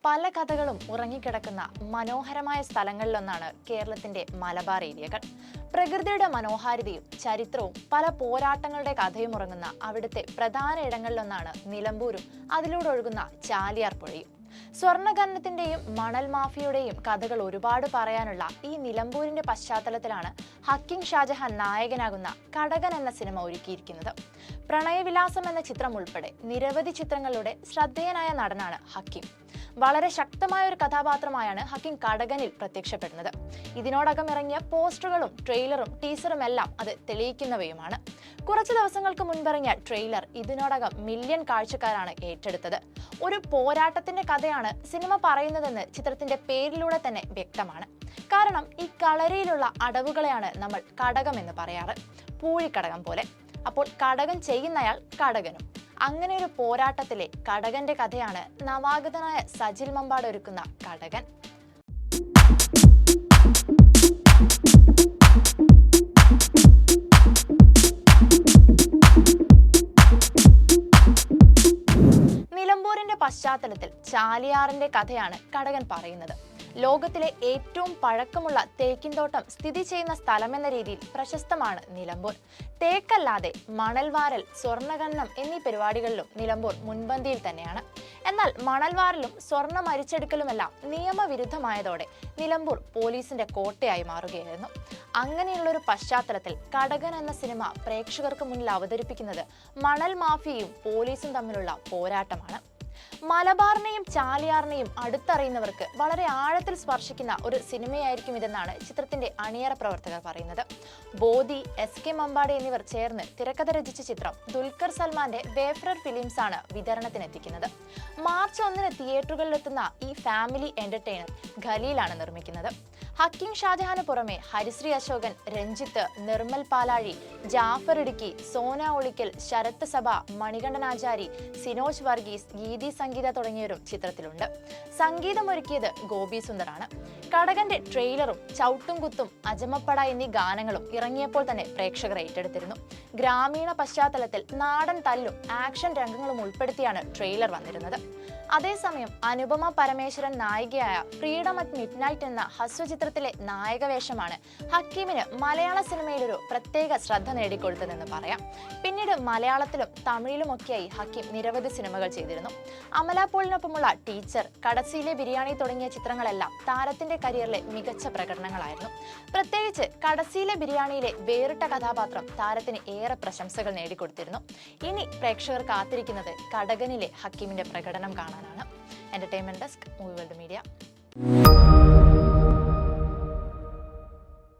പല കഥകളും ഉറങ്ങിക്കിടക്കുന്ന മനോഹരമായ സ്ഥലങ്ങളിലൊന്നാണ് കേരളത്തിന്റെ മലബാർ ഏരിയകൾ. പ്രകൃതിയുടെ മനോഹാരിതയും ചരിത്രവും പല പോരാട്ടങ്ങളുടെ കഥയും ഉറങ്ങുന്ന അവിടുത്തെ പ്രധാന ഇടങ്ങളിലൊന്നാണ് നിലമ്പൂരും അതിലൂടെ ഒഴുകുന്ന ചാലിയാർ പുഴയും. സ്വർണ്ണഖനനത്തിന്റെയും മണൽ മാഫിയുടെയും കഥകൾ ഒരുപാട് പറയാനുള്ള ഈ നിലമ്പൂരിന്റെ പശ്ചാത്തലത്തിലാണ് ഹക്കിം ഷാജഹാൻ നായകനാകുന്ന കടകൻ എന്ന സിനിമ ഒരുക്കിയിരിക്കുന്നത്. പ്രണയവിലാസം എന്ന ചിത്രം ഉൾപ്പെടെ നിരവധി ചിത്രങ്ങളുടെ ശ്രദ്ധേയനായ നടനാണ് ഹക്കിം. വളരെ ശക്തമായ ഒരു കഥാപാത്രമായാണ് ഹക്കിം കടകനിൽ പ്രത്യക്ഷപ്പെടുന്നത്. ഇതിനോടകം ഇറങ്ങിയ പോസ്റ്ററുകളും ട്രെയിലറും ടീസറും എല്ലാം അത് തെളിയിക്കുന്നവയുമാണ്. കുറച്ച് ദിവസങ്ങൾക്ക് മുൻപിറങ്ങിയ ട്രെയിലർ ഇതിനോടകം മില്യൺ കാഴ്ചക്കാരാണ് ഏറ്റെടുത്തത്. ഒരു പോരാട്ടത്തിന്റെ കഥയാണ് സിനിമ പറയുന്നതെന്ന് ചിത്രത്തിന്റെ പേരിലൂടെ തന്നെ വ്യക്തമാണ്. കാരണം ഈ കളരിയിലുള്ള അടവുകളെയാണ് നമ്മൾ കടകം എന്ന് പറയാറ്, പൂഴിക്കടകം പോലെ. അപ്പോൾ കടകൻ ചെയ്യുന്നയാൾ കടകനും. അങ്ങനെ ഒരു പോരാട്ടത്തിലെ കടകന്റെ കഥയാണ് നവാഗതനായ സജിൽ മമ്പാട് ഒരുക്കുന്ന കടകൻ. നിലമ്പൂരിന്റെ പശ്ചാത്തലത്തിൽ ചാലിയാറിന്റെ കഥയാണ് കടകൻ പറയുന്നത്. ലോകത്തിലെ ഏറ്റവും പഴക്കമുള്ള തേക്കിൻതോട്ടം സ്ഥിതി ചെയ്യുന്ന സ്ഥലമെന്ന രീതിയിൽ പ്രശസ്തമാണ് നിലമ്പൂർ. തേക്കല്ലാതെ മണൽവാരൽ, സ്വർണ്ണഖനനം എന്നീ പരിപാടികളിലും നിലമ്പൂർ മുൻപന്തിയിൽ തന്നെയാണ്. എന്നാൽ മണൽവാരലും സ്വർണ്ണ അരിച്ചെടുക്കലുമെല്ലാം നിയമവിരുദ്ധമായതോടെ നിലമ്പൂർ പോലീസിന്റെ കോട്ടയായി മാറുകയായിരുന്നു. അങ്ങനെയുള്ളൊരു പശ്ചാത്തലത്തിൽ കടകൻ എന്ന സിനിമ പ്രേക്ഷകർക്ക് മുന്നിൽ അവതരിപ്പിക്കുന്നത് മണൽ മാഫിയയും പോലീസും തമ്മിലുള്ള പോരാട്ടമാണ്. മലബാറിനെയും ചാലിയാറിനെയും അടുത്തറിയുന്നവർക്ക് വളരെ ആഴത്തിൽ സ്പർശിക്കുന്ന ഒരു സിനിമയായിരിക്കും ഇതെന്നാണ് ചിത്രത്തിന്റെ അണിയറ പ്രവർത്തകർ പറയുന്നത്. ബോധി, എസ്.കെ. മമ്പാട് എന്നിവർ ചേർന്ന് തിരക്കഥ രചിച്ച ചിത്രം ദുൽഖർ സൽമാന്റെ വേഫ്രർ ഫിലിംസ് ആണ് വിതരണത്തിനെത്തിക്കുന്നത്. മാർച്ച് 1 തിയേറ്ററുകളിലെത്തുന്ന ഈ ഫാമിലി എന്റർടൈനർ ഖലീലാണ് നിർമ്മിക്കുന്നത്. ഹക്കിം ഷാജഹാന് പുറമെ ഹരിശ്രീ അശോകൻ, രഞ്ജിത്ത്, നിർമ്മൽ പാലാഴി, ജാഫർ ഇടുക്കി, സോന ഒളിക്കൽ, ശരത് സഭ, മണികണ്ഠനാചാരി, സിനോജ് വർഗീസ്, ഗീതി സംഗീത തുടങ്ങിയവരും ചിത്രത്തിലുണ്ട്. സംഗീതമൊരുക്കിയത് ഗോപി സുന്ദറാണ്. കടകന്റെ ട്രെയിലറും ചവിട്ടും കുത്തും, അജമപ്പട എന്നീ ഗാനങ്ങളും ഇറങ്ങിയപ്പോൾ തന്നെ പ്രേക്ഷകർ ഏറ്റെടുത്തിരുന്നു. ഗ്രാമീണ പശ്ചാത്തലത്തിൽ നാടൻ തല്ലും ആക്ഷൻ രംഗങ്ങളും ഉൾപ്പെടുത്തിയാണ് ട്രെയിലർ വന്നിരുന്നത്. അതേസമയം അനുപമ പരമേശ്വരൻ നായികയായ ഫ്രീഡം അറ്റ് മിഡ്നൈറ്റ് എന്ന ഹസ്വചിത്രത്തിലെ നായകവേഷമാണ് ഹക്കീമിന് മലയാള സിനിമയിൽ ഒരു പ്രത്യേക ശ്രദ്ധ നേടിക്കൊടുത്തതെന്ന് പറയാം. പിന്നീട് മലയാളത്തിലും തമിഴിലുമൊക്കെയായി ഹക്കീം നിരവധി സിനിമകൾ ചെയ്തിരുന്നു. അമല പോളിനൊപ്പമുള്ള ടീച്ചർ, കടസിയിലെ ബിരിയാണി തുടങ്ങിയ ചിത്രങ്ങളെല്ലാം താരത്തിന്റെ കരിയറിലെ മികച്ച പ്രകടനങ്ങളായിരുന്നു. പ്രത്യേകിച്ച് കടസിയിലെ ബിരിയാണിയിലെ വേറിട്ട കഥാപാത്രം താരത്തിന് ഏറെ പ്രശംസകൾ നേടിക്കൊടുത്തിരുന്നു. ഇനി പ്രേക്ഷകർ കാത്തിരിക്കുന്നത് കടകനിലെ ഹക്കീമിന്റെ പ്രകടനം കാണാനാണ്. Entertainment desk, movie world media.